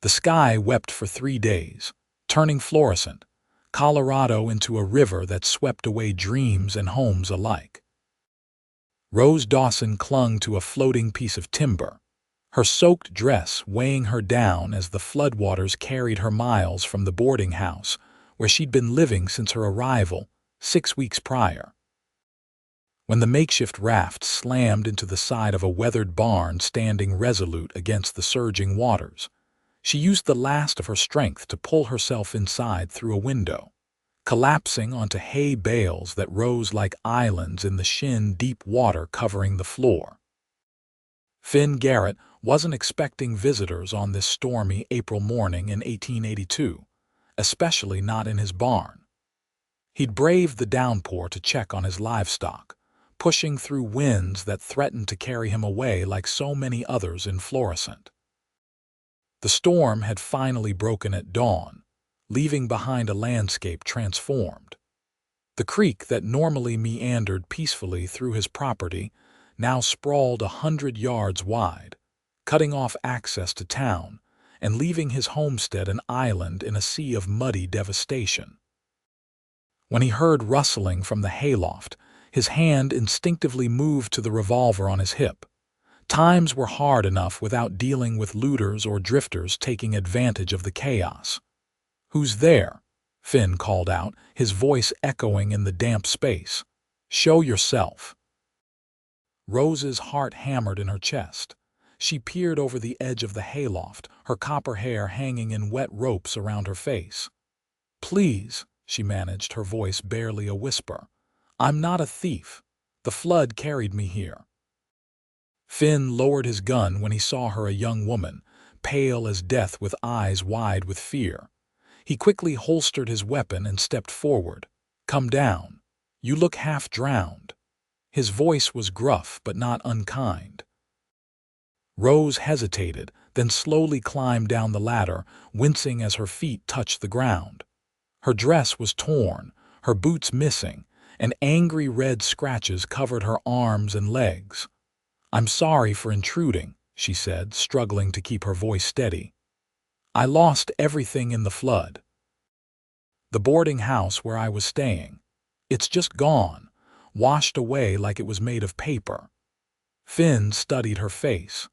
The sky wept for 3 days, turning fluorescent, Colorado into a river that swept away dreams and homes alike. Rose Dawson clung to a floating piece of timber, her soaked dress weighing her down as the floodwaters carried her miles from the boarding house where she'd been living since her arrival 6 weeks prior. When the makeshift raft slammed into the side of a weathered barn standing resolute against the surging waters, she used the last of her strength to pull herself inside through a window, collapsing onto hay bales that rose like islands in the shin-deep water covering the floor. Finn Garrett wasn't expecting visitors on this stormy April morning in 1882, especially not in his barn. He'd braved the downpour to check on his livestock, pushing through winds that threatened to carry him away like so many others in Florissant. The storm had finally broken at dawn, leaving behind a landscape transformed. The creek that normally meandered peacefully through his property now sprawled 100 yards wide, cutting off access to town and leaving his homestead an island in a sea of muddy devastation. When he heard rustling from the hayloft, his hand instinctively moved to the revolver on his hip. Times were hard enough without dealing with looters or drifters taking advantage of the chaos. "Who's there?" Finn called out, his voice echoing in the damp space. "Show yourself." Rose's heart hammered in her chest. She peered over the edge of the hayloft, her copper hair hanging in wet ropes around her face. "Please," she managed, her voice barely a whisper. "I'm not a thief. The flood carried me here." Finn lowered his gun when he saw her, a young woman, pale as death with eyes wide with fear. He quickly holstered his weapon and stepped forward. "Come down. You look half drowned." His voice was gruff but not unkind. Rose hesitated, then slowly climbed down the ladder, wincing as her feet touched the ground. Her dress was torn, her boots missing, and angry red scratches covered her arms and legs. "I'm sorry for intruding," she said, struggling to keep her voice steady. "I lost everything in the flood. The boarding house where I was staying. It's just gone, washed away like it was made of paper." Finn studied her face.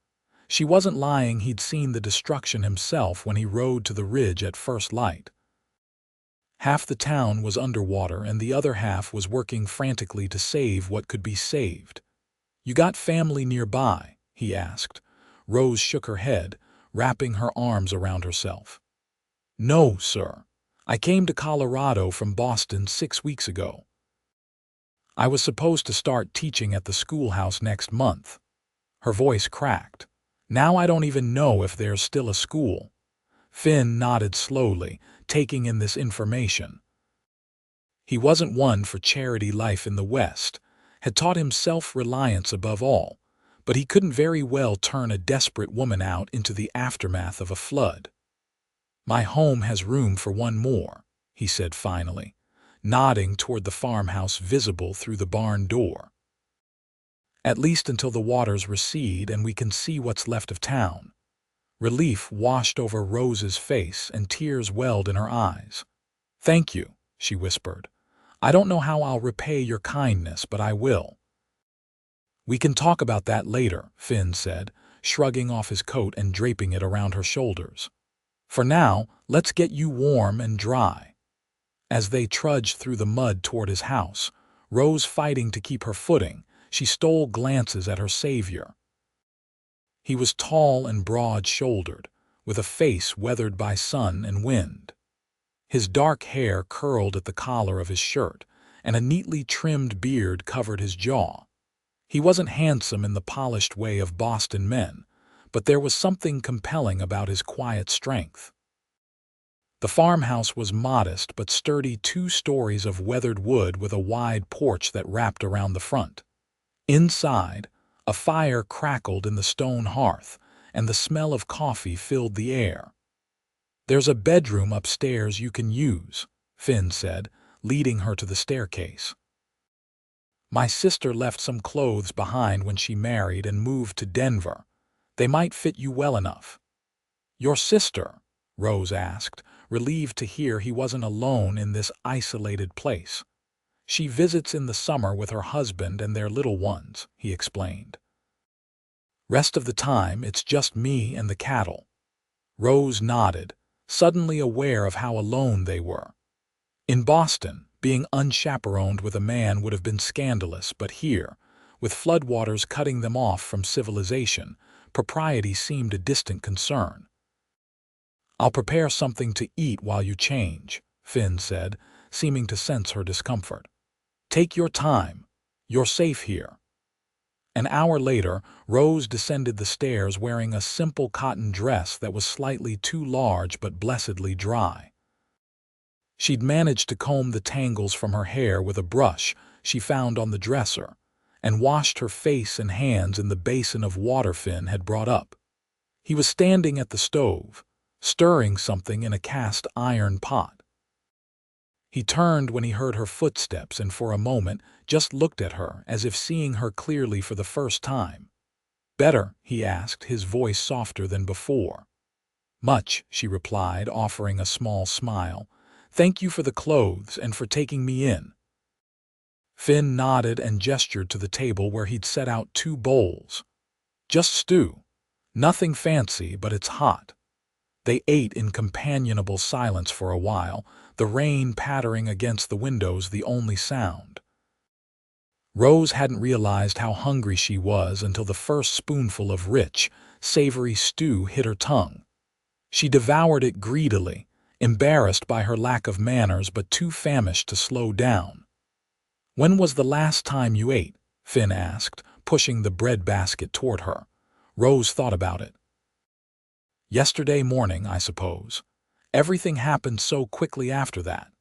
She wasn't lying. He'd seen the destruction himself when he rode to the ridge at first light. Half the town was underwater and the other half was working frantically to save what could be saved. "You got family nearby?" he asked. Rose shook her head, wrapping her arms around herself. "No, sir. I came to Colorado from Boston 6 weeks ago. I was supposed to start teaching at the schoolhouse next month." Her voice cracked. "Now I don't even know if there's still a school." Finn nodded slowly, taking in this information. He wasn't one for charity life in the West, had taught him self-reliance above all, but he couldn't very well turn a desperate woman out into the aftermath of a flood. "My home has room for one more," he said finally, nodding toward the farmhouse visible through the barn door. "At least until the waters recede and we can see what's left of town." Relief washed over Rose's face and tears welled in her eyes. "Thank you," she whispered. "I don't know how I'll repay your kindness, but I will." "We can talk about that later," Finn said, shrugging off his coat and draping it around her shoulders. "For now, let's get you warm and dry." As they trudged through the mud toward his house, Rose fighting to keep her footing, she stole glances at her savior. He was tall and broad-shouldered, with a face weathered by sun and wind. His dark hair curled at the collar of his shirt, and a neatly trimmed beard covered his jaw. He wasn't handsome in the polished way of Boston men, but there was something compelling about his quiet strength. The farmhouse was modest but sturdy, 2 stories of weathered wood with a wide porch that wrapped around the front. Inside, a fire crackled in the stone hearth, and the smell of coffee filled the air. "There's a bedroom upstairs you can use," Finn said, leading her to the staircase. "My sister left some clothes behind when she married and moved to Denver. They might fit you well enough." "Your sister?" Rose asked, relieved to hear he wasn't alone in this isolated place. She visits in the summer with her husband and their little ones, he explained. Rest of the time, it's just me and the cattle. Rose nodded, suddenly aware of how alone they were. In Boston, being unchaperoned with a man would have been scandalous, but here, with floodwaters cutting them off from civilization, propriety seemed a distant concern. "I'll prepare something to eat while you change," Finn said, seeming to sense her discomfort. "Take your time. You're safe here." An hour later, Rose descended the stairs wearing a simple cotton dress that was slightly too large but blessedly dry. She'd managed to comb the tangles from her hair with a brush she found on the dresser, and washed her face and hands in the basin of water Finn had brought up. He was standing at the stove, stirring something in a cast iron pot. He turned when he heard her footsteps and for a moment just looked at her as if seeing her clearly for the first time. "Better?" he asked, his voice softer than before. "Much," she replied, offering a small smile. "Thank you for the clothes and for taking me in." Finn nodded and gestured to the table where he'd set out 2 bowls. "Just stew. Nothing fancy, but it's hot." They ate in companionable silence for a while, the rain pattering against the windows the only sound. Rose hadn't realized how hungry she was until the first spoonful of rich, savory stew hit her tongue. She devoured it greedily, embarrassed by her lack of manners but too famished to slow down. "When was the last time you ate?" Finn asked, pushing the bread basket toward her. Rose thought about it. "Yesterday morning, I suppose. Everything happened so quickly after that."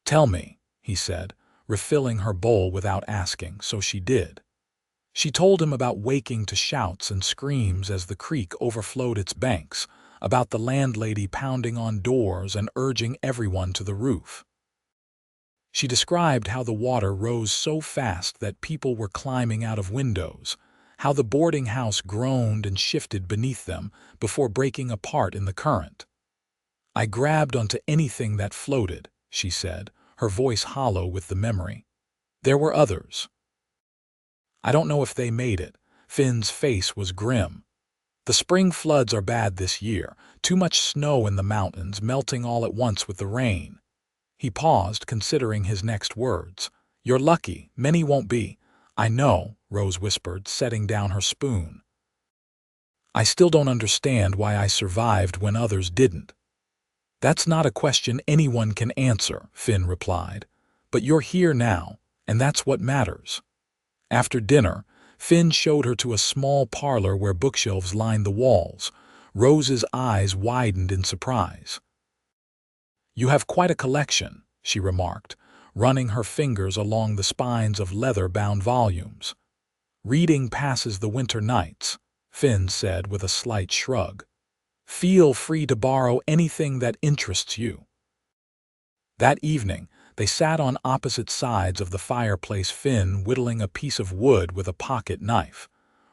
"Tell me," he said, refilling her bowl without asking, so she did. She told him about waking to shouts and screams as the creek overflowed its banks, about the landlady pounding on doors and urging everyone to the roof. She described how the water rose so fast that people were climbing out of windows, how the boarding house groaned and shifted beneath them before breaking apart in the current. "I grabbed onto anything that floated," she said, her voice hollow with the memory. "There were others. I don't know if they made it." Finn's face was grim. "The spring floods are bad this year, too much snow in the mountains melting all at once with the rain." He paused, considering his next words. "You're lucky, many won't be." "I know," Rose whispered, setting down her spoon. "I still don't understand why I survived when others didn't." "That's not a question anyone can answer," Finn replied. "But you're here now, and that's what matters." After dinner, Finn showed her to a small parlor where bookshelves lined the walls. Rose's eyes widened in surprise. "You have quite a collection," she remarked, running her fingers along the spines of leather-bound volumes. "Reading passes the winter nights," Finn said with a slight shrug. "Feel free to borrow anything that interests you." That evening, they sat on opposite sides of the fireplace, Finn whittling a piece of wood with a pocket knife,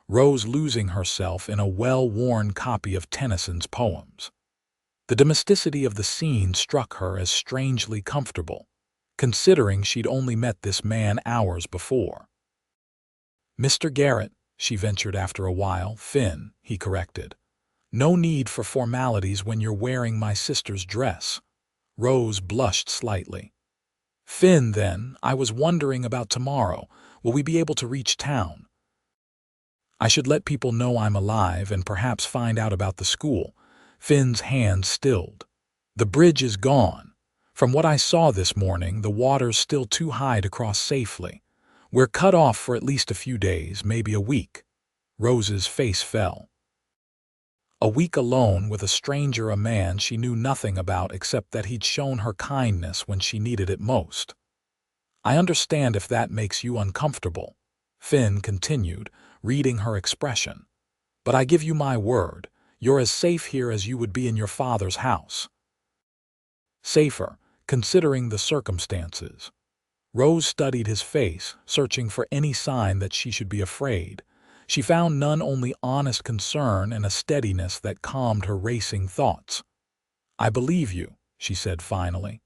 Rose losing herself in a well-worn copy of Tennyson's poems. The domesticity of the scene struck her as strangely comfortable, considering she'd only met this man hours before. "Mr. Garrett," she ventured after a while. "Finn," he corrected. "No need for formalities when you're wearing my sister's dress." Rose blushed slightly. "Finn, then, I was wondering about tomorrow. Will we be able to reach town? I should let people know I'm alive and perhaps find out about the school." Finn's hand stilled. "The bridge is gone. From what I saw this morning, the water's still too high to cross safely. We're cut off for at least a few days, maybe a week." Rose's face fell. A week alone with a stranger, a man she knew nothing about except that he'd shown her kindness when she needed it most. "I understand if that makes you uncomfortable," Finn continued, reading her expression. "But I give you my word, you're as safe here as you would be in your father's house." "Safer, considering the circumstances." Rose studied his face, searching for any sign that she should be afraid. She found none, only honest concern and a steadiness that calmed her racing thoughts. "I believe you," she said finally,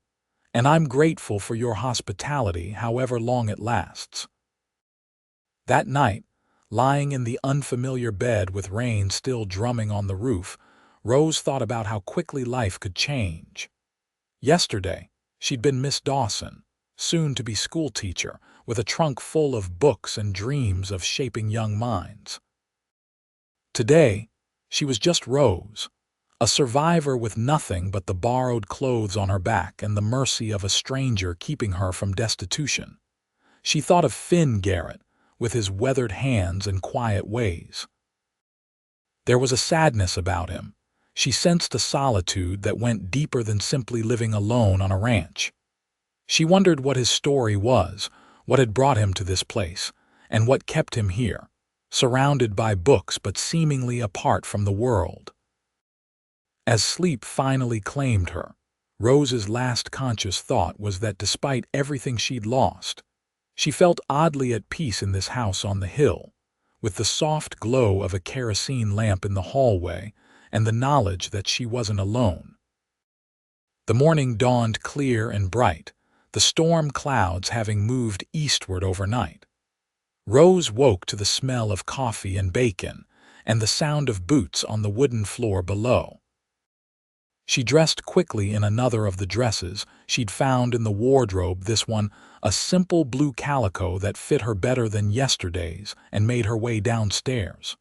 "and I'm grateful for your hospitality, however long it lasts." That night, lying in the unfamiliar bed with rain still drumming on the roof, Rose thought about how quickly life could change. Yesterday, she'd been Miss Dawson, soon to be schoolteacher, with a trunk full of books and dreams of shaping young minds. Today, she was just Rose, a survivor with nothing but the borrowed clothes on her back and the mercy of a stranger keeping her from destitution. She thought of Finn Garrett, with his weathered hands and quiet ways. There was a sadness about him. She sensed a solitude that went deeper than simply living alone on a ranch. She wondered what his story was, what had brought him to this place, and what kept him here, surrounded by books but seemingly apart from the world. As sleep finally claimed her, Rose's last conscious thought was that despite everything she'd lost, she felt oddly at peace in this house on the hill, with the soft glow of a kerosene lamp in the hallway and the knowledge that she wasn't alone. The morning dawned clear and bright, the storm clouds having moved eastward overnight. Rose woke to the smell of coffee and bacon and the sound of boots on the wooden floor below. She dressed quickly in another of the dresses she'd found in the wardrobe, this one a simple blue calico that fit her better than yesterday's, and made her way downstairs.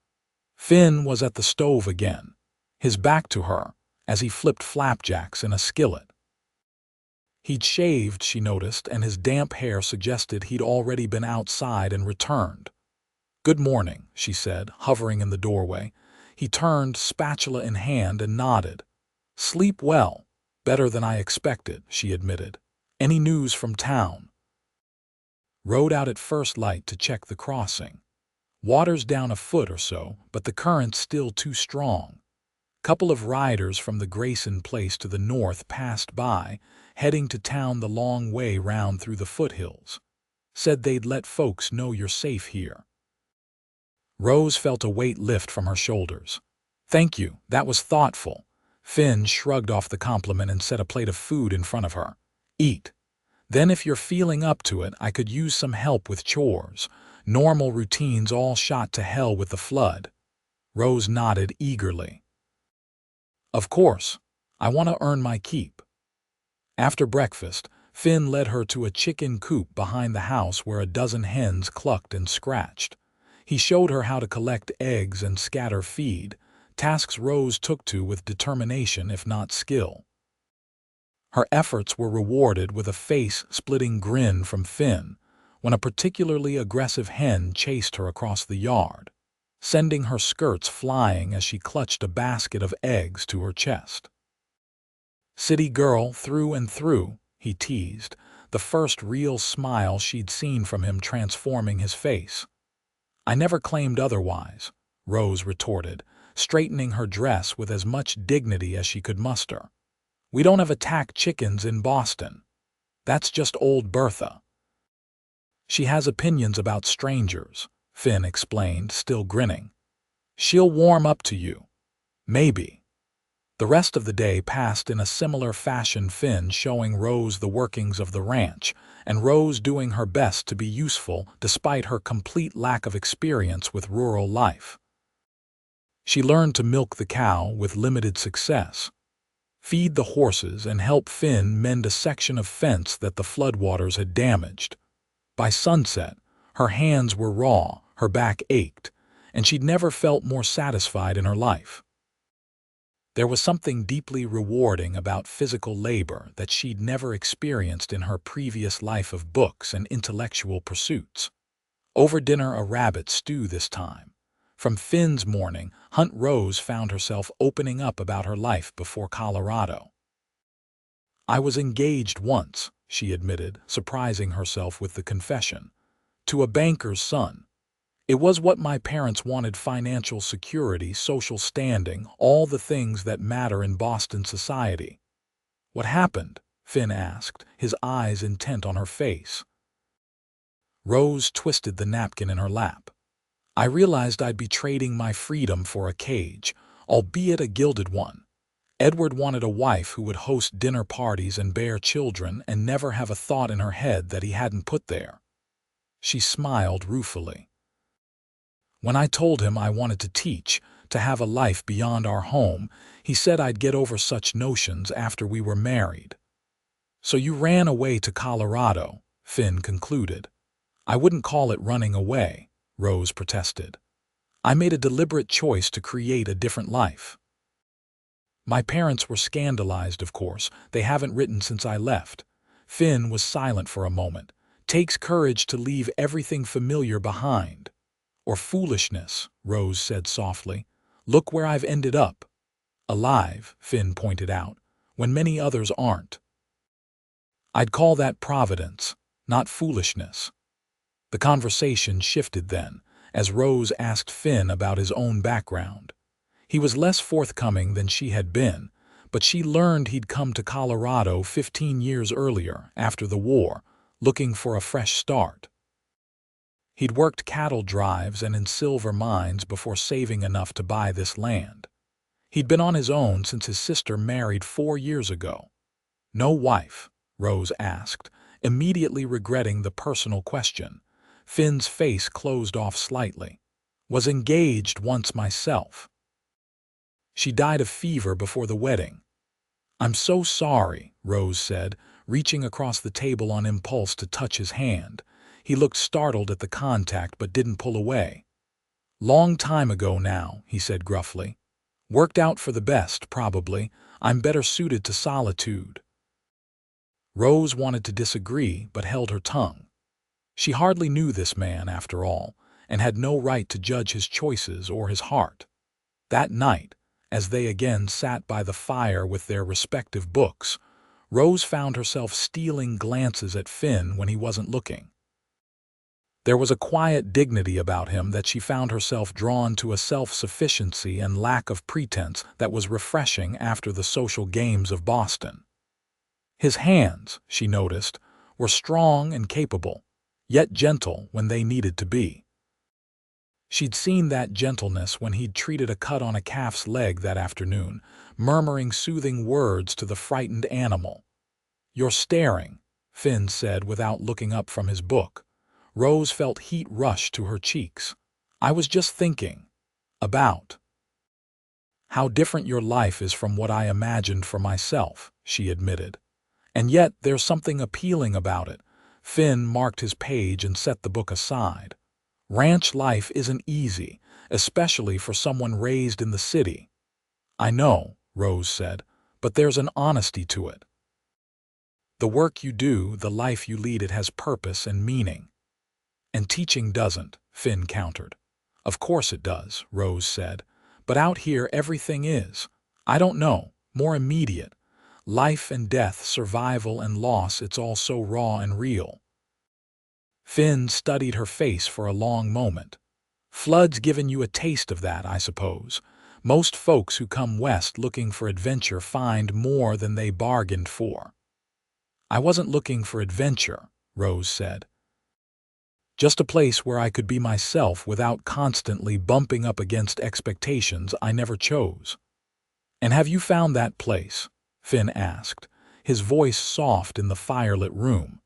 Finn was at the stove again, his back to her, as he flipped flapjacks in a skillet. He'd shaved, she noticed, and his damp hair suggested he'd already been outside and returned. "Good morning," she said, hovering in the doorway. He turned, spatula in hand, and nodded. "Sleep well. Better than I expected," she admitted. "Any news from town?" Rode out at first light to check the crossing. Water's down a foot or so, but the current's still too strong. Couple of riders from the Grayson place to the north passed by, heading to town the long way round through the foothills. Said they'd let folks know you're safe here. Rose felt a weight lift from her shoulders. "Thank you, that was thoughtful." Finn shrugged off the compliment and set a plate of food in front of her. "Eat. Then if you're feeling up to it, I could use some help with chores. Normal routines all shot to hell with the flood." Rose nodded eagerly. "Of course. I want to earn my keep." After breakfast, Finn led her to a chicken coop behind the house where a dozen hens clucked and scratched. He showed her how to collect eggs and scatter feed, tasks Rose took to with determination if not skill. Her efforts were rewarded with a face-splitting grin from Finn when a particularly aggressive hen chased her across the yard, sending her skirts flying as she clutched a basket of eggs to her chest. "City girl through and through," he teased, the first real smile she'd seen from him transforming his face. "I never claimed otherwise," Rose retorted, straightening her dress with as much dignity as she could muster. "We don't have attack chickens in Boston. That's just old Bertha." "She has opinions about strangers," Finn explained, still grinning. "She'll warm up to you. Maybe." The rest of the day passed in a similar fashion, Finn showing Rose the workings of the ranch, and Rose doing her best to be useful despite her complete lack of experience with rural life. She learned to milk the cow with limited success, feed the horses, and help Finn mend a section of fence that the floodwaters had damaged. By sunset, her hands were raw, her back ached, and she'd never felt more satisfied in her life. There was something deeply rewarding about physical labor that she'd never experienced in her previous life of books and intellectual pursuits. Over dinner, a rabbit stew this time. From Finn's morning hunt, Rose found herself opening up about her life before Colorado. "I was engaged once," she admitted, surprising herself with the confession, "to a banker's son. It was what my parents wanted: financial security, social standing, all the things that matter in Boston society." "What happened?" Finn asked, his eyes intent on her face. Rose twisted the napkin in her lap. "I realized I'd be trading my freedom for a cage, albeit a gilded one. Edward wanted a wife who would host dinner parties and bear children and never have a thought in her head that he hadn't put there. She smiled ruefully. When I told him I wanted to teach, to have a life beyond our home, he said I'd get over such notions after we were married. So you ran away to Colorado, Finn concluded. I wouldn't call it running away, Rose protested. I made a deliberate choice to create a different life. My parents were scandalized, of course. They haven't written since I left. Finn was silent for a moment. Takes courage to leave everything familiar behind. Or foolishness, Rose said softly. Look where I've ended up. Alive, Finn pointed out, when many others aren't. I'd call that providence, not foolishness. The conversation shifted then, as Rose asked Finn about his own background. He was less forthcoming than she had been, but she learned he'd come to Colorado 15 years earlier, after the war, looking for a fresh start. He'd worked cattle drives and in silver mines before saving enough to buy this land. He'd been on his own since his sister married 4 years ago. No wife, Rose asked, immediately regretting the personal question. Finn's face closed off slightly. Was engaged once myself. She died of fever before the wedding. I'm so sorry, Rose said, reaching across the table on impulse to touch his hand. He looked startled at the contact but didn't pull away. Long time ago now, he said gruffly. Worked out for the best, probably. I'm better suited to solitude. Rose wanted to disagree but held her tongue. She hardly knew this man, after all, and had no right to judge his choices or his heart. That night, as they again sat by the fire with their respective books, Rose found herself stealing glances at Finn when he wasn't looking. There was a quiet dignity about him that she found herself drawn to, a self-sufficiency and lack of pretense that was refreshing after the social games of Boston. His hands, she noticed, were strong and capable, yet gentle when they needed to be. She'd seen that gentleness when he'd treated a cut on a calf's leg that afternoon, murmuring soothing words to the frightened animal. You're staring, Finn said without looking up from his book. Rose felt heat rush to her cheeks. I was just thinking about how different your life is from what I imagined for myself, she admitted. And yet there's something appealing about it. Finn marked his page and set the book aside. Ranch life isn't easy, especially for someone raised in the city. I know, Rose said, but there's an honesty to it. The work you do, the life you lead, it has purpose and meaning. And teaching doesn't, Finn countered. Of course it does, Rose said, but out here everything is, I don't know, more immediate. Life and death, survival and loss, it's all so raw and real. Finn studied her face for a long moment. Flood's given you a taste of that, I suppose. Most folks who come west looking for adventure find more than they bargained for. I wasn't looking for adventure, Rose said. Just a place where I could be myself without constantly bumping up against expectations I never chose. And have you found that place? Finn asked, his voice soft in the firelit room.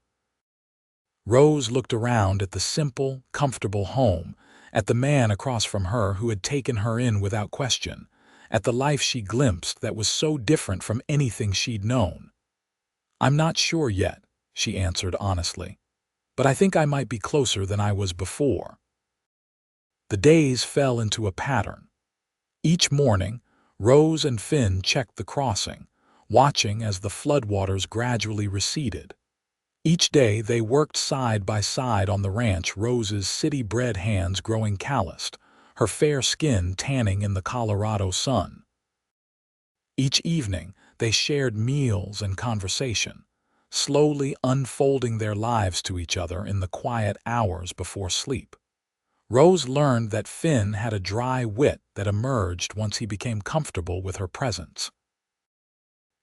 Rose looked around at the simple, comfortable home, at the man across from her who had taken her in without question, at the life she glimpsed that was so different from anything she'd known. I'm not sure yet, she answered honestly, but I think I might be closer than I was before. The days fell into a pattern. Each morning, Rose and Finn checked the crossing, watching as the floodwaters gradually receded. Each day they worked side by side on the ranch, Rose's city-bred hands growing calloused, her fair skin tanning in the Colorado sun. Each evening they shared meals and conversation, slowly unfolding their lives to each other in the quiet hours before sleep. Rose learned that Finn had a dry wit that emerged once he became comfortable with her presence.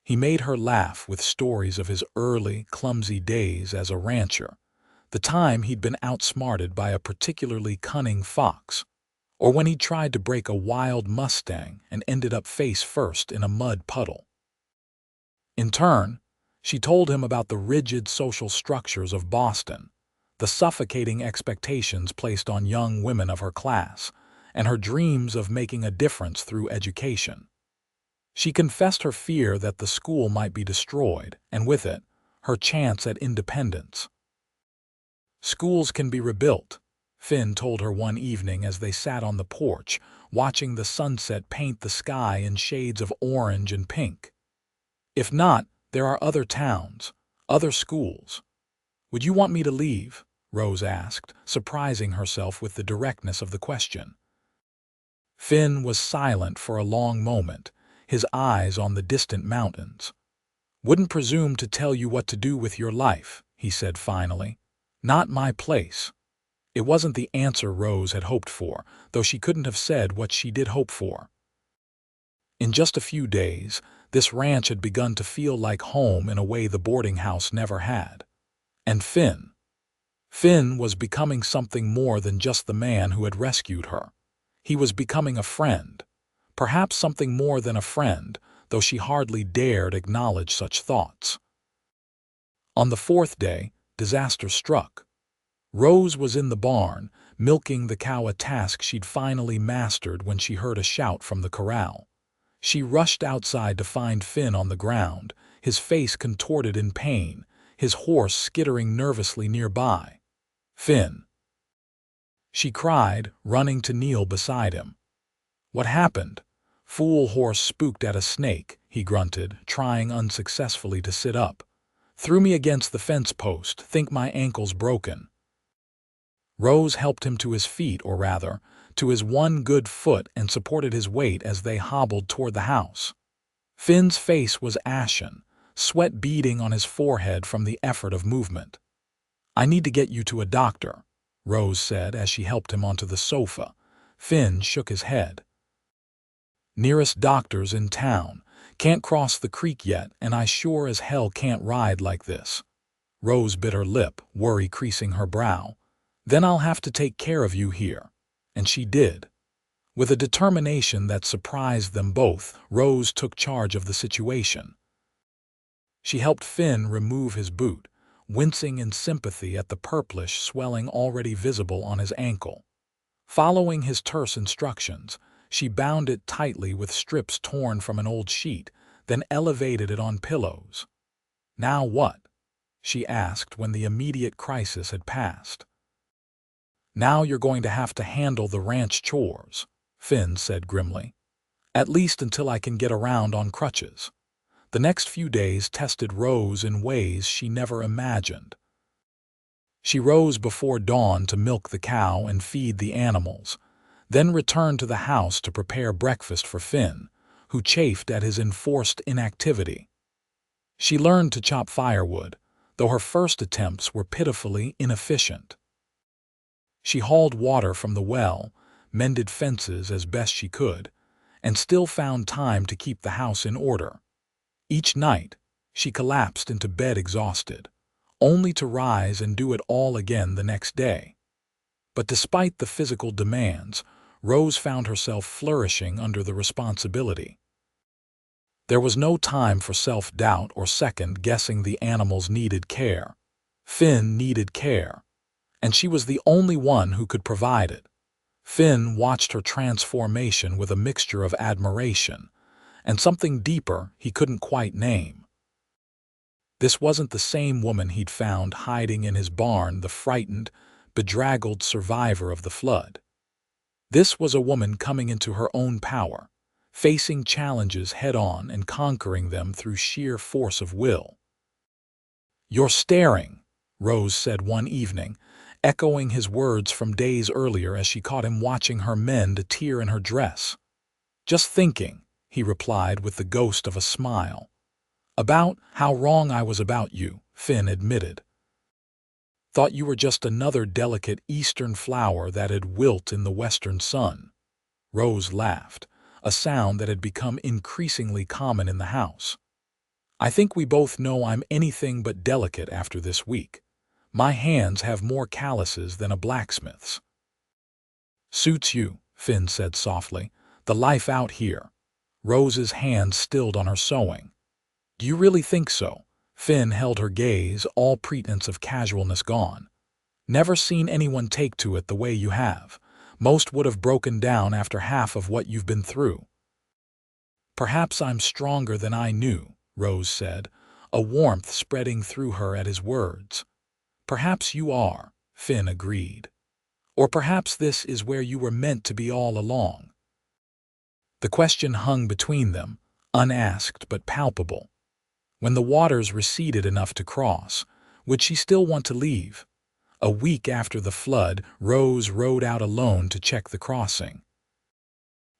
He made her laugh with stories of his early, clumsy days as a rancher, the time he'd been outsmarted by a particularly cunning fox, or when he tried to break a wild Mustang and ended up face first in a mud puddle. In turn, she told him about the rigid social structures of Boston, the suffocating expectations placed on young women of her class, and her dreams of making a difference through education. She confessed her fear that the school might be destroyed, and with it, her chance at independence. "Schools can be rebuilt," Finn told her one evening as they sat on the porch, watching the sunset paint the sky in shades of orange and pink. "If not, there are other towns, other schools." "Would you want me to leave?" Rose asked, surprising herself with the directness of the question. Finn was silent for a long moment, his eyes on the distant mountains. "Wouldn't presume to tell you what to do with your life," he said finally. "Not my place." It wasn't the answer Rose had hoped for, though she couldn't have said what she did hope for. In just a few days, this ranch had begun to feel like home in a way the boarding house never had. And Finn was becoming something more than just the man who had rescued her. He was becoming a friend. Perhaps something more than a friend, though she hardly dared acknowledge such thoughts. On the fourth day, disaster struck. Rose was in the barn, milking the cow, a task she'd finally mastered when she heard a shout from the corral. She rushed outside to find Finn on the ground, his face contorted in pain, his horse skittering nervously nearby. "Finn!" she cried, running to kneel beside him. "What happened?" "Fool horse spooked at a snake," he grunted, trying unsuccessfully to sit up. "Threw me against the fence post, think my ankle's broken." Rose helped him to his feet, or rather, to his one good foot, and supported his weight as they hobbled toward the house. Finn's face was ashen, sweat beading on his forehead from the effort of movement. "I need to get you to a doctor," Rose said as she helped him onto the sofa. Finn shook his head. "Nearest doctor's in town. Can't cross the creek yet, and I sure as hell can't ride like this." Rose bit her lip, worry creasing her brow. "Then I'll have to take care of you here." And she did. With a determination that surprised them both, Rose took charge of the situation. She helped Finn remove his boot, wincing in sympathy at the purplish swelling already visible on his ankle. Following his terse instructions, she bound it tightly with strips torn from an old sheet, then elevated it on pillows. "Now what?" she asked when the immediate crisis had passed. "Now you're going to have to handle the ranch chores," Finn said grimly. "At least until I can get around on crutches." The next few days tested Rose in ways she never imagined. She rose before dawn to milk the cow and feed the animals, then returned to the house to prepare breakfast for Finn, who chafed at his enforced inactivity. She learned to chop firewood, though her first attempts were pitifully inefficient. She hauled water from the well, mended fences as best she could, and still found time to keep the house in order. Each night, she collapsed into bed exhausted, only to rise and do it all again the next day. But despite the physical demands, Rose found herself flourishing under the responsibility. There was no time for self-doubt or second-guessing. The animals needed care. Finn needed care, and she was the only one who could provide it. Finn watched her transformation with a mixture of admiration and something deeper he couldn't quite name. This wasn't the same woman he'd found hiding in his barn, the frightened, bedraggled survivor of the flood. This was a woman coming into her own power, facing challenges head-on and conquering them through sheer force of will. "You're staring," Rose said one evening, echoing his words from days earlier as she caught him watching her mend a tear in her dress. "Just thinking," he replied with the ghost of a smile. "About how wrong I was about you," Finn admitted. "Thought you were just another delicate eastern flower that had wilt in the western sun." Rose laughed, a sound that had become increasingly common in the house. "I think we both know I'm anything but delicate after this week. My hands have more calluses than a blacksmith's." "Suits you," Finn said softly. "The life out here." Rose's hand stilled on her sewing. "Do you really think so?" Finn held her gaze, all pretense of casualness gone. "Never seen anyone take to it the way you have. Most would have broken down after half of what you've been through." "Perhaps I'm stronger than I knew," Rose said, a warmth spreading through her at his words. "Perhaps you are," Finn agreed. "Or perhaps this is where you were meant to be all along." The question hung between them, unasked but palpable. When the waters receded enough to cross, would she still want to leave? A week after the flood, Rose rode out alone to check the crossing.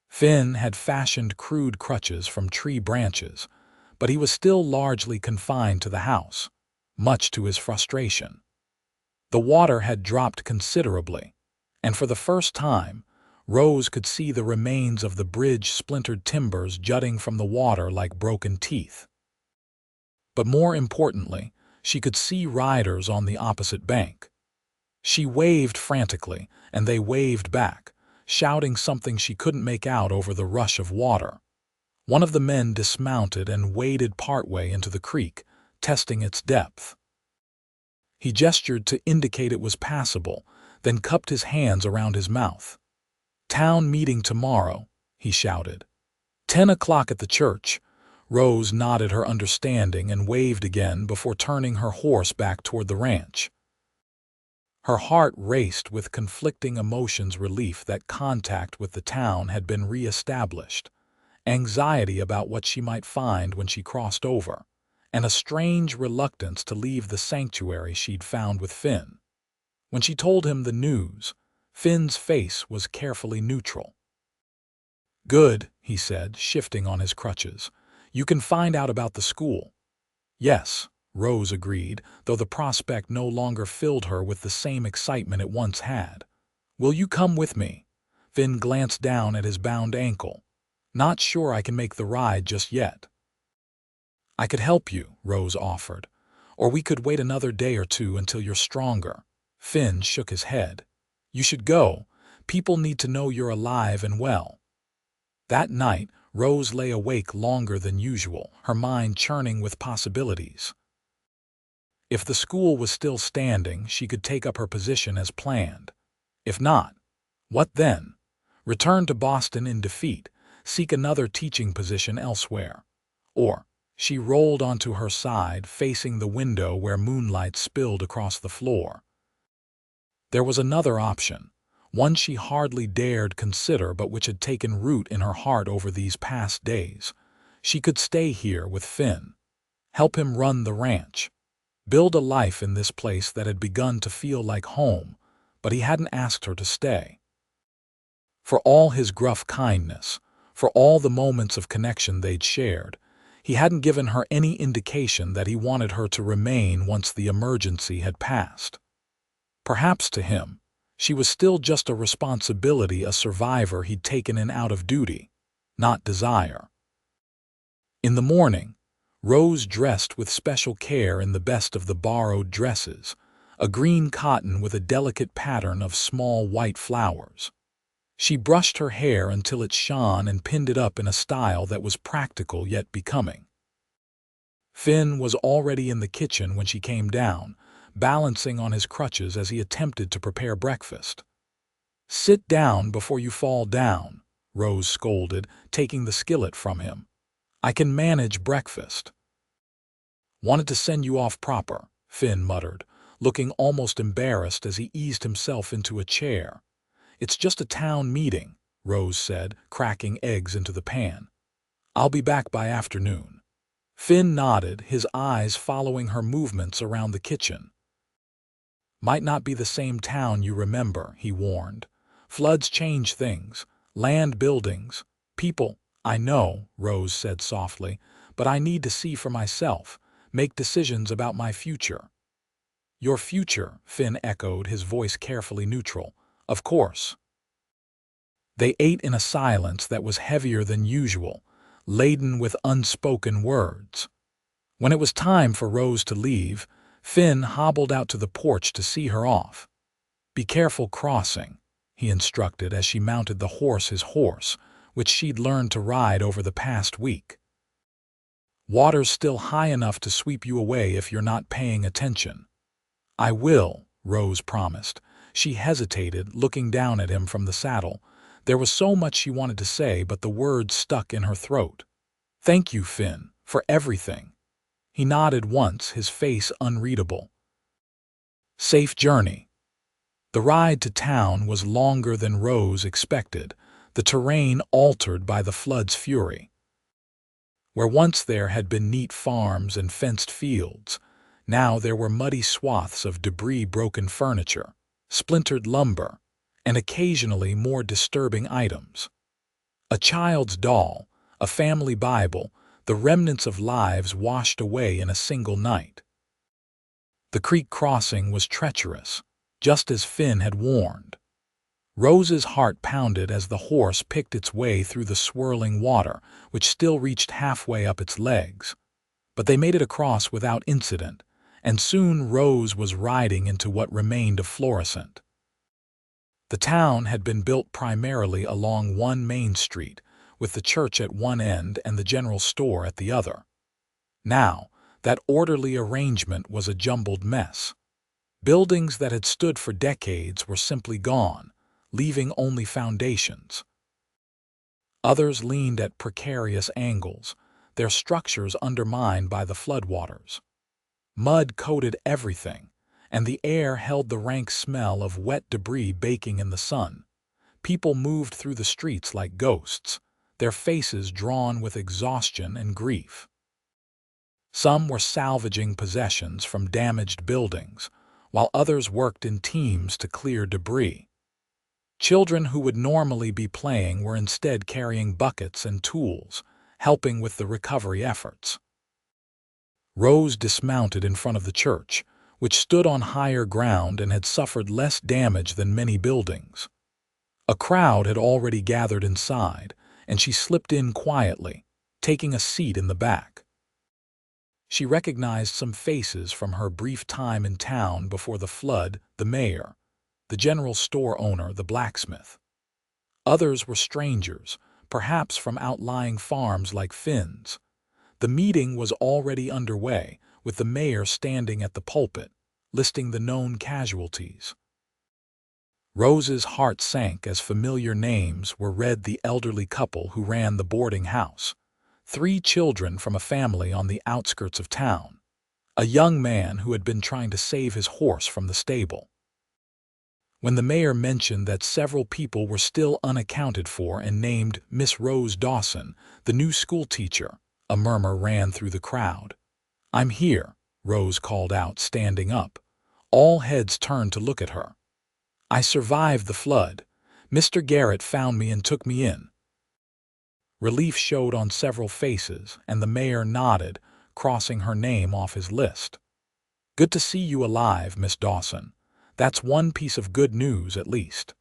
Finn had fashioned crude crutches from tree branches, but he was still largely confined to the house, much to his frustration. The water had dropped considerably, and for the first time, Rose could see the remains of the bridge's splintered timbers jutting from the water like broken teeth. But more importantly, she could see riders on the opposite bank. She waved frantically, and they waved back, shouting something she couldn't make out over the rush of water. One of the men dismounted and waded partway into the creek, testing its depth. He gestured to indicate it was passable, then cupped his hands around his mouth. "Town meeting tomorrow," he shouted. 10 o'clock at the church." Rose nodded her understanding and waved again before turning her horse back toward the ranch. Her heart raced with conflicting emotions, relief that contact with the town had been re-established, anxiety about what she might find when she crossed over, and a strange reluctance to leave the sanctuary she'd found with Finn. When she told him the news, Finn's face was carefully neutral. "Good," he said, shifting on his crutches. "You can find out about the school." "Yes," Rose agreed, though the prospect no longer filled her with the same excitement it once had. "Will you come with me?" Finn glanced down at his bound ankle. "Not sure I can make the ride just yet." "I could help you," Rose offered. "Or we could wait another day or two until you're stronger." Finn shook his head. "You should go. People need to know you're alive and well." That night, Rose lay awake longer than usual, her mind churning with possibilities. If the school was still standing, she could take up her position as planned. If not, what then? Return to Boston in defeat, seek another teaching position elsewhere. Or, she rolled onto her side, facing the window where moonlight spilled across the floor. There was another option, one she hardly dared consider but which had taken root in her heart over these past days. She could stay here with Finn, help him run the ranch, build a life in this place that had begun to feel like home, but he hadn't asked her to stay. For all his gruff kindness, for all the moments of connection they'd shared, he hadn't given her any indication that he wanted her to remain once the emergency had passed. Perhaps to him, she was still just a responsibility, a survivor he'd taken in out of duty, not desire. In the morning, Rose dressed with special care in the best of the borrowed dresses, a green cotton with a delicate pattern of small white flowers. She brushed her hair until it shone and pinned it up in a style that was practical yet becoming. Finn was already in the kitchen when she came down, balancing on his crutches as he attempted to prepare breakfast. "Sit down before you fall down," Rose scolded, taking the skillet from him. "I can manage breakfast." "Wanted to send you off proper," Finn muttered, looking almost embarrassed as he eased himself into a chair. "It's just a town meeting," Rose said, cracking eggs into the pan. "I'll be back by afternoon." Finn nodded, his eyes following her movements around the kitchen. "Might not be the same town you remember," he warned. "Floods change things. Land, buildings, people." "I know," Rose said softly, "but I need to see for myself, make decisions about my future." "Your future," Finn echoed, his voice carefully neutral. "Of course." They ate in a silence that was heavier than usual, laden with unspoken words. When it was time for Rose to leave, Finn hobbled out to the porch to see her off. "Be careful crossing," he he instructed as she mounted his horse, which she'd learned to ride over the past week. Water's still high enough to sweep you away if you're not paying attention. I will, Rose promised. She hesitated, looking down at him from the saddle. There was so much she wanted to say, but the words stuck in her throat. Thank you, Finn, for everything. He nodded once, his face unreadable. Safe journey. The ride to town was longer than Rose expected, the terrain altered by the flood's fury. Where once there had been neat farms and fenced fields, now there were muddy swaths of debris, broken furniture, splintered lumber, and occasionally more disturbing items. A child's doll, a family Bible, the remnants of lives washed away in a single night. The creek crossing was treacherous, just as Finn had warned. Rose's heart pounded as the horse picked its way through the swirling water, which still reached halfway up its legs. But they made it across without incident, and soon Rose was riding into what remained of Florissant. The town had been built primarily along one main street, with the church at one end and the general store at the other. Now, that orderly arrangement was a jumbled mess. Buildings that had stood for decades were simply gone, leaving only foundations. Others leaned at precarious angles, their structures undermined by the floodwaters. Mud coated everything, and the air held the rank smell of wet debris baking in the sun. People moved through the streets like ghosts, their faces drawn with exhaustion and grief. Some were salvaging possessions from damaged buildings, while others worked in teams to clear debris. Children who would normally be playing were instead carrying buckets and tools, helping with the recovery efforts. Rose dismounted in front of the church, which stood on higher ground and had suffered less damage than many buildings. A crowd had already gathered inside, and she slipped in quietly, taking a seat in the back. She recognized some faces from her brief time in town before the flood: the mayor, the general store owner, the blacksmith. Others were strangers, perhaps from outlying farms like Finn's. The meeting was already underway, with the mayor standing at the pulpit, listing the known casualties. Rose's heart sank as familiar names were read: the elderly couple who ran the boarding house, 3 children from a family on the outskirts of town, a young man who had been trying to save his horse from the stable. When the mayor mentioned that several people were still unaccounted for and named Miss Rose Dawson, the new schoolteacher, a murmur ran through the crowd. "I'm here," Rose called out, standing up. All heads turned to look at her. "I survived the flood. Mr. Garrett found me and took me in." Relief showed on several faces, and the mayor nodded, crossing her name off his list. "Good to see you alive, Miss Dawson. That's one piece of good news, at least."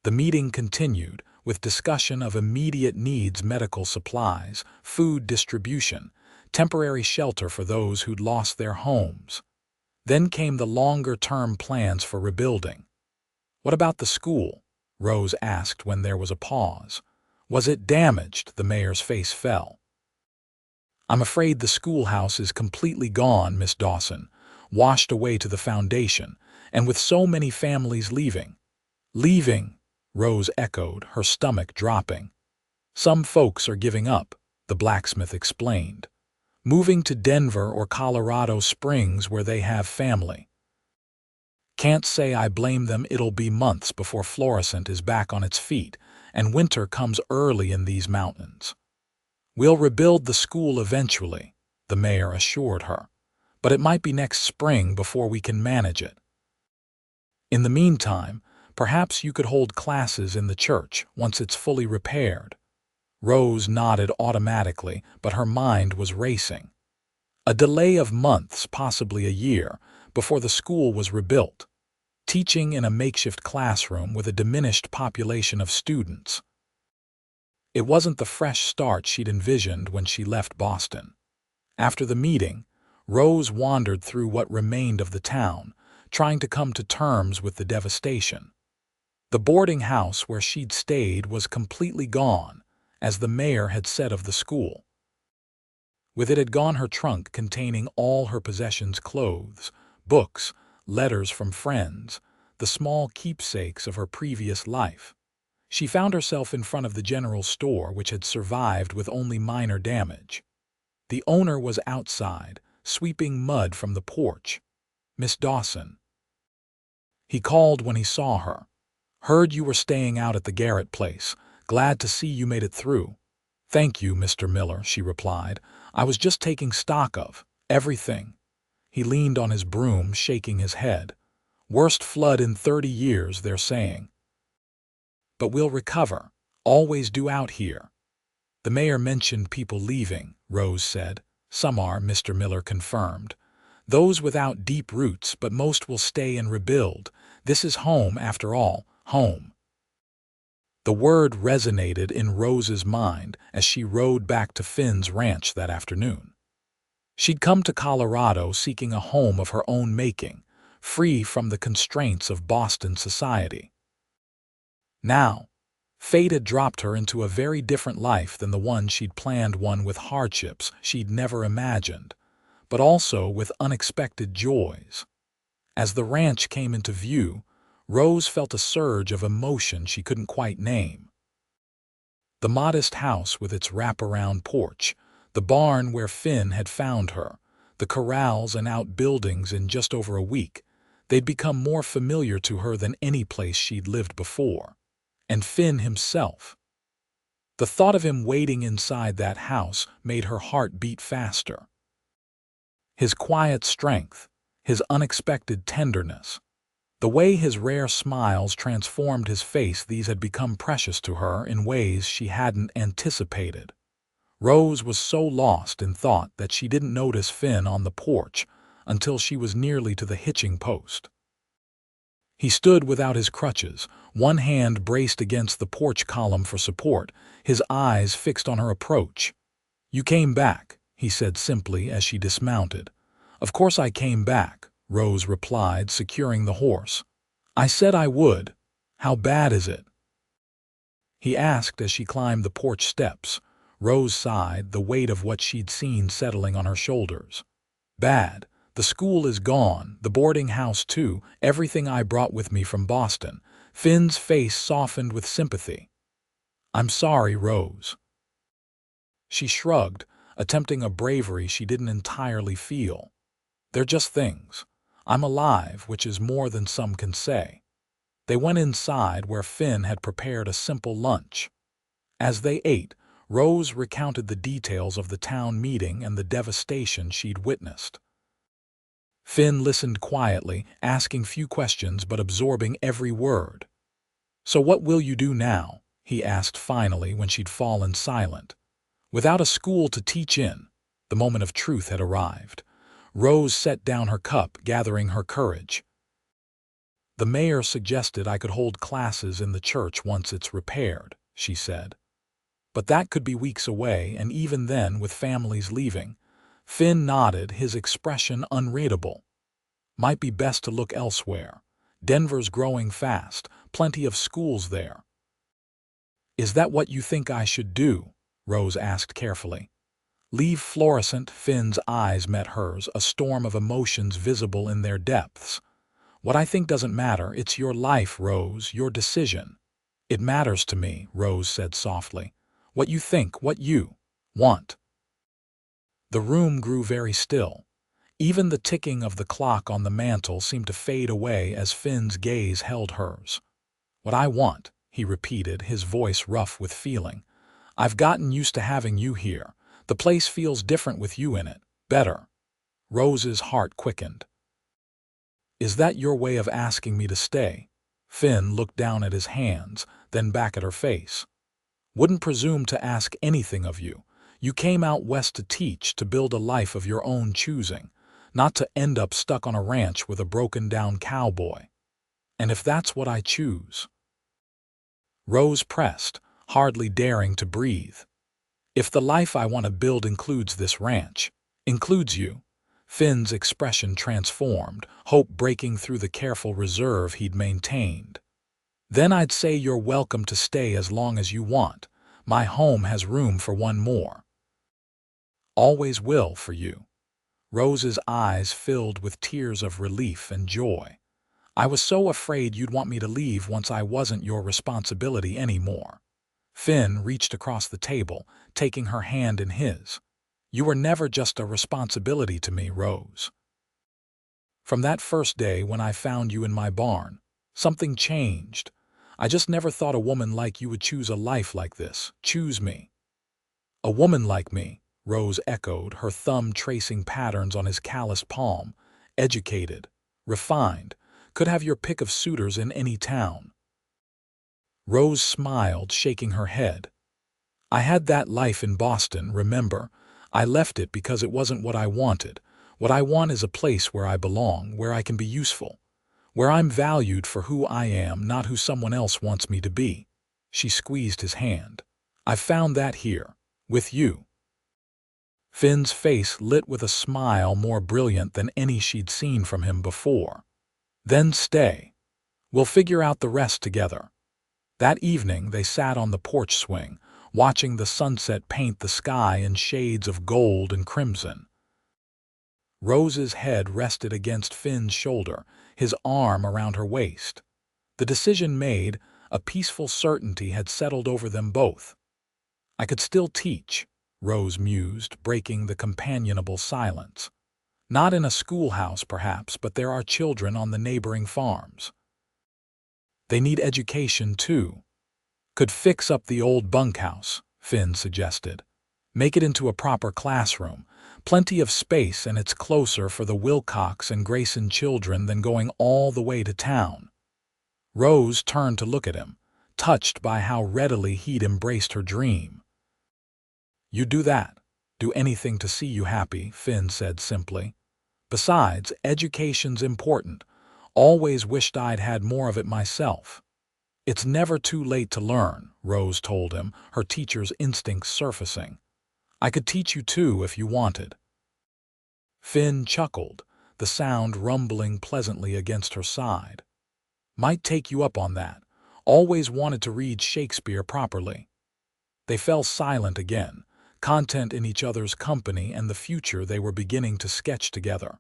The meeting continued, with discussion of immediate needs: medical supplies, food distribution, temporary shelter for those who'd lost their homes. Then came the longer-term plans for rebuilding. "What about the school?" Rose asked when there was a pause. "Was it damaged?" The mayor's face fell. "I'm afraid the schoolhouse is completely gone, Miss Dawson, washed away to the foundation, and with so many families leaving." "Leaving?" Rose echoed, her stomach dropping. "Some folks are giving up," the blacksmith explained, "moving to Denver or Colorado Springs where they have family. Can't say I blame them. It'll be months before Florissant is back on its feet, and winter comes early in these mountains." "We'll rebuild the school eventually," the mayor assured her, "but it might be next spring before we can manage it. In the meantime, perhaps you could hold classes in the church once it's fully repaired." Rose nodded automatically, but her mind was racing. A delay of months, possibly a year, before the school was rebuilt. Teaching in a makeshift classroom with a diminished population of students. It wasn't the fresh start she'd envisioned when she left Boston. After the meeting, Rose wandered through what remained of the town, trying to come to terms with the devastation. The boarding house where she'd stayed was completely gone, as the mayor had said of the school. With it had gone her trunk containing all her possessions: clothes, books, letters from friends, the small keepsakes of her previous life. She found herself in front of the general store, which had survived with only minor damage. The owner was outside, sweeping mud from the porch. "Miss Dawson." He called when he saw her. "Heard you were staying out at the Garrett place. Glad to see you made it through." "Thank you, Mr. Miller," she replied. "I was just taking stock of everything." He leaned on his broom, shaking his head. "Worst flood in 30 years, they're saying. But we'll recover. Always do out here." "The mayor mentioned people leaving," Rose said. "Some are," Mr. Miller confirmed. "Those without deep roots, but most will stay and rebuild. This is home, after all, home." The word resonated in Rose's mind as she rode back to Finn's ranch that afternoon. She'd come to Colorado seeking a home of her own making, free from the constraints of Boston society. Now, fate had dropped her into a very different life than the one she'd planned, one with hardships she'd never imagined, but also with unexpected joys. As the ranch came into view, Rose felt a surge of emotion she couldn't quite name. The modest house with its wraparound porch, the barn where Finn had found her, the corrals and outbuildings. In just over a week, they'd become more familiar to her than any place she'd lived before. And Finn himself. The thought of him waiting inside that house made her heart beat faster. His quiet strength, his unexpected tenderness, the way his rare smiles transformed his face, these had become precious to her in ways she hadn't anticipated. Rose was so lost in thought that she didn't notice Finn on the porch until she was nearly to the hitching post. He stood without his crutches, one hand braced against the porch column for support, his eyes fixed on her approach. "You came back," he said simply as she dismounted. "Of course I came back," Rose replied, securing the horse. "I said I would. How bad is it?" he asked as she climbed the porch steps. Rose sighed, the weight of what she'd seen settling on her shoulders. "Bad. The school is gone, the boarding house too, everything I brought with me from Boston." Finn's face softened with sympathy. "I'm sorry, Rose." She shrugged, attempting a bravery she didn't entirely feel. "They're just things. I'm alive, which is more than some can say." They went inside where Finn had prepared a simple lunch. As they ate, Rose recounted the details of the town meeting and the devastation she'd witnessed. Finn listened quietly, asking few questions but absorbing every word. "So what will you do now?" he asked finally when she'd fallen silent. Without a school to teach in, the moment of truth had arrived. Rose set down her cup, gathering her courage. "The mayor suggested I could hold classes in the church once it's repaired," she said. "But that could be weeks away, and even then, with families leaving." Finn nodded, his expression unreadable. "Might be best to look elsewhere. Denver's growing fast, plenty of schools there." "Is that what you think I should do?" Rose asked carefully. "Leave Florissant?" Finn's eyes met hers, a storm of emotions visible in their depths. "What I think doesn't matter. It's your life, Rose, your decision." "It matters to me," Rose said softly. "What you think, what you want." The room grew very still. Even the ticking of the clock on the mantel seemed to fade away as Finn's gaze held hers. "What I want," he repeated, his voice rough with feeling. "I've gotten used to having you here. The place feels different with you in it. Better." Rose's heart quickened. "Is that your way of asking me to stay?" Finn looked down at his hands, then back at her face. "Wouldn't presume to ask anything of you. You came out west to teach, to build a life of your own choosing, not to end up stuck on a ranch with a broken-down cowboy. And if that's what I choose—" Rose pressed, hardly daring to breathe. "If the life I want to build includes this ranch, includes you—" Finn's expression transformed, hope breaking through the careful reserve he'd maintained. Then I'd say you're welcome to stay as long as you want. My home has room for one more. Always will for you. Rose's eyes filled with tears of relief and joy. I was so afraid you'd want me to leave once I wasn't your responsibility anymore. Finn reached across the table, taking her hand in his. You were never just a responsibility to me, Rose. From that first day when I found you in my barn, something changed. I just never thought a woman like you would choose a life like this. Choose me. A woman like me, Rose echoed, her thumb tracing patterns on his calloused palm. Educated, refined, could have your pick of suitors in any town. Rose smiled, shaking her head. I had that life in Boston, remember? I left it because it wasn't what I wanted. What I want is a place where I belong, where I can be useful, where I'm valued for who I am, not who someone else wants me to be. She squeezed his hand. I've found that here, with you. Finn's face lit with a smile more brilliant than any she'd seen from him before. Then stay. We'll figure out the rest together. That evening they sat on the porch swing, watching the sunset paint the sky in shades of gold and crimson. Rose's head rested against Finn's shoulder, his arm around her waist. The decision made, a peaceful certainty had settled over them both. I could still teach, Rose mused, breaking the companionable silence. Not in a schoolhouse, perhaps, but there are children on the neighboring farms. They need education, too. Could fix up the old bunkhouse, Finn suggested. Make it into a proper classroom. Plenty of space, and it's closer for the Wilcox and Grayson children than going all the way to town. Rose turned to look at him, touched by how readily he'd embraced her dream. You do that. Do anything to see you happy, Finn said simply. Besides, education's important. Always wished I'd had more of it myself. It's never too late to learn, Rose told him, her teacher's instincts surfacing. I could teach you too if you wanted. Finn chuckled, the sound rumbling pleasantly against her side. Might take you up on that. Always wanted to read Shakespeare properly. They fell silent again, content in each other's company and the future they were beginning to sketch together.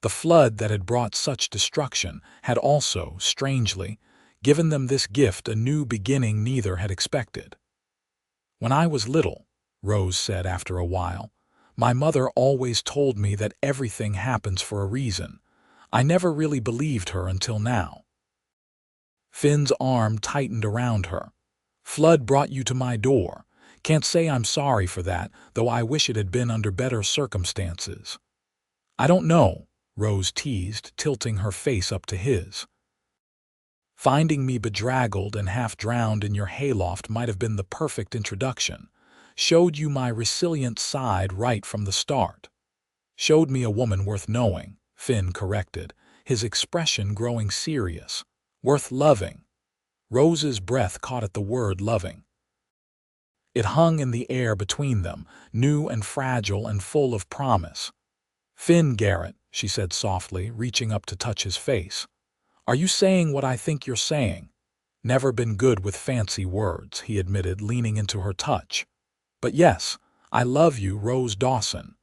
The flood that had brought such destruction had also, strangely, given them this gift, a new beginning neither had expected. When I was little, Rose said after a while, my mother always told me that everything happens for a reason. I never really believed her until now. Finn's arm tightened around her. Flood brought you to my door. Can't say I'm sorry for that, though I wish it had been under better circumstances. I don't know, Rose teased, tilting her face up to his. Finding me bedraggled and half-drowned in your hayloft might have been the perfect introduction. Showed you my resilient side right from the start. Showed me a woman worth knowing, Finn corrected, his expression growing serious. Worth loving. Rose's breath caught at the word loving. It hung in the air between them, new and fragile and full of promise. Finn Garrett, she said softly, reaching up to touch his face. Are you saying what I think you're saying? Never been good with fancy words, he admitted, leaning into her touch. But yes, I love you, Rose Dawson.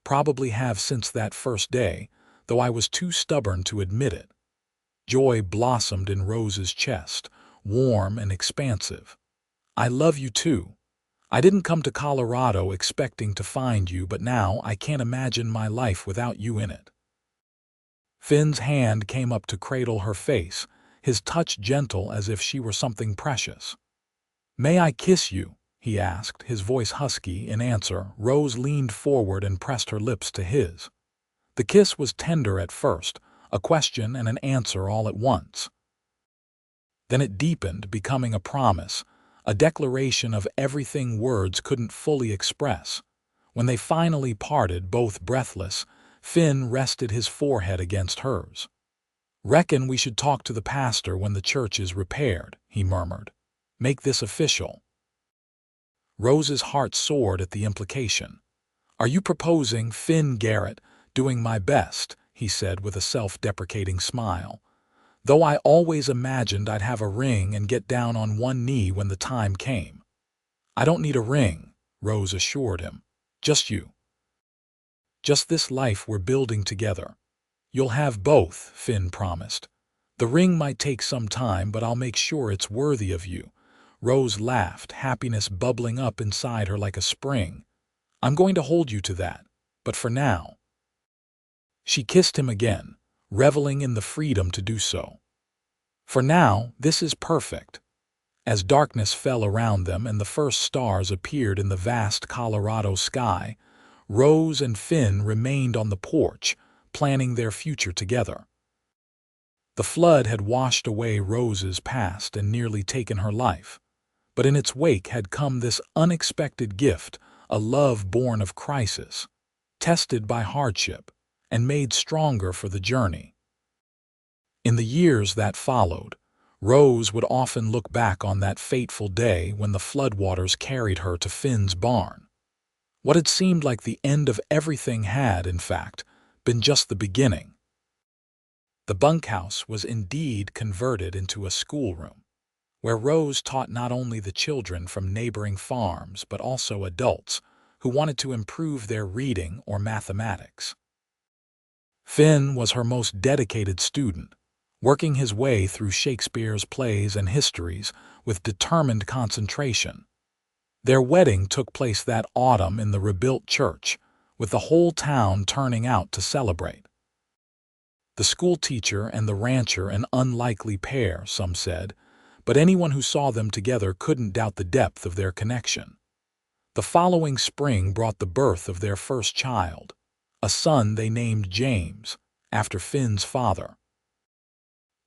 Probably have since that first day, though I was too stubborn to admit it. Joy blossomed in Rose's chest, warm and expansive. I love you too. I didn't come to Colorado expecting to find you, but now I can't imagine my life without you in it. Finn's hand came up to cradle her face, his touch gentle as if she were something precious. May I kiss you? He asked, his voice husky. In answer, Rose leaned forward and pressed her lips to his. The kiss was tender at first, a question and an answer all at once. Then it deepened, becoming a promise, a declaration of everything words couldn't fully express. When they finally parted, both breathless, Finn rested his forehead against hers. Reckon we should talk to the pastor when the church is repaired, he murmured. Make this official. Rose's heart soared at the implication. Are you proposing, Finn Garrett? Doing my best, he said with a self-deprecating smile. though I always imagined I'd have a ring and get down on one knee when the time came." "I don't need a ring," Rose assured him. "Just you. Just this life we're building together." "You'll have both," Finn promised. "The ring might take some time, but I'll make sure it's worthy of you." Rose laughed, happiness bubbling up inside her like a spring. "I'm going to hold you to that, but for now." She kissed him again, reveling in the freedom to do so. "For now, this is perfect." As darkness fell around them and the first stars appeared in the vast Colorado sky, Rose and Finn remained on the porch, planning their future together. The flood had washed away Rose's past and nearly taken her life, but in its wake had come this unexpected gift, a love born of crisis, tested by hardship, and made stronger for the journey. In the years that followed, Rose would often look back on that fateful day when the floodwaters carried her to Finn's barn. What had seemed like the end of everything had, in fact, been just the beginning. The bunkhouse was indeed converted into a schoolroom, where Rose taught not only the children from neighboring farms but also adults who wanted to improve their reading or mathematics. Finn was her most dedicated student, working his way through Shakespeare's plays and histories with determined concentration. Their wedding took place that autumn in the rebuilt church, with the whole town turning out to celebrate. The schoolteacher and the rancher an unlikely pair, some said, but anyone who saw them together couldn't doubt the depth of their connection. The following spring brought the birth of their first child, a son they named James, after Finn's father.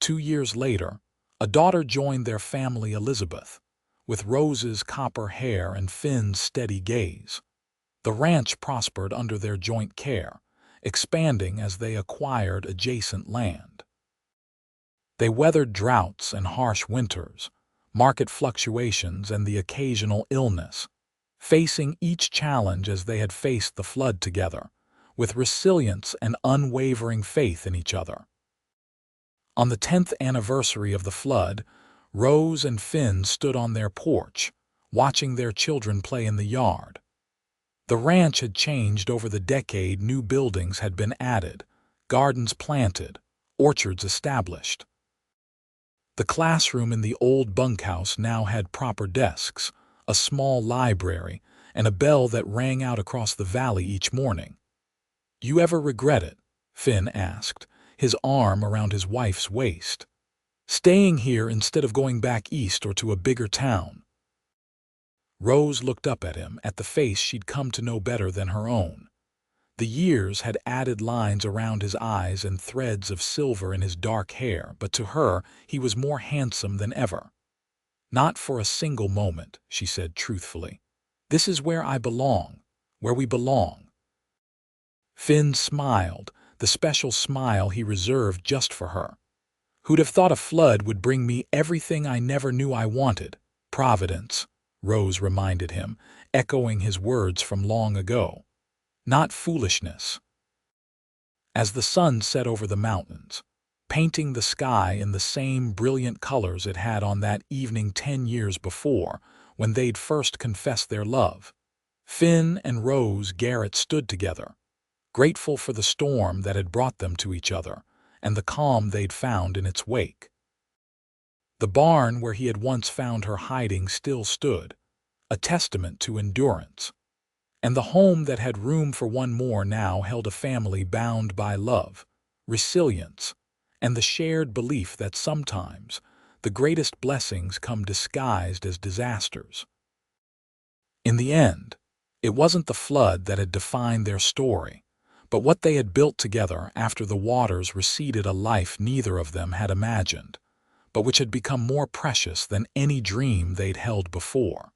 2 years later, a daughter joined their family, Elizabeth, with Rose's copper hair and Finn's steady gaze. The ranch prospered under their joint care, expanding as they acquired adjacent land. They weathered droughts and harsh winters, market fluctuations and the occasional illness, facing each challenge as they had faced the flood together, with resilience and unwavering faith in each other. On the 10th anniversary of the flood, Rose and Finn stood on their porch, watching their children play in the yard. The ranch had changed over the decade. New buildings had been added, gardens planted, orchards established. The classroom in the old bunkhouse now had proper desks, a small library, and a bell that rang out across the valley each morning. "You ever regret it?" Finn asked, his arm around his wife's waist. "Staying here instead of going back east or to a bigger town?" Rose looked up at him, at the face she'd come to know better than her own. The years had added lines around his eyes and threads of silver in his dark hair, but to her he was more handsome than ever. "Not for a single moment," she said truthfully. "This is where I belong, where we belong." Finn smiled, the special smile he reserved just for her. "Who'd have thought a flood would bring me everything I never knew I wanted? Providence," Rose reminded him, echoing his words from long ago. "Not foolishness." As the sun set over the mountains, painting the sky in the same brilliant colors it had on that evening 10 years before, when they'd first confessed their love, Finn and Rose Garrett stood together, grateful for the storm that had brought them to each other and the calm they'd found in its wake. The barn where he had once found her hiding still stood, a testament to endurance, and the home that had room for one more now held a family bound by love, resilience, and the shared belief that sometimes the greatest blessings come disguised as disasters. In the end, it wasn't the flood that had defined their story, but what they had built together after the waters receded, a life neither of them had imagined, but which had become more precious than any dream they'd held before.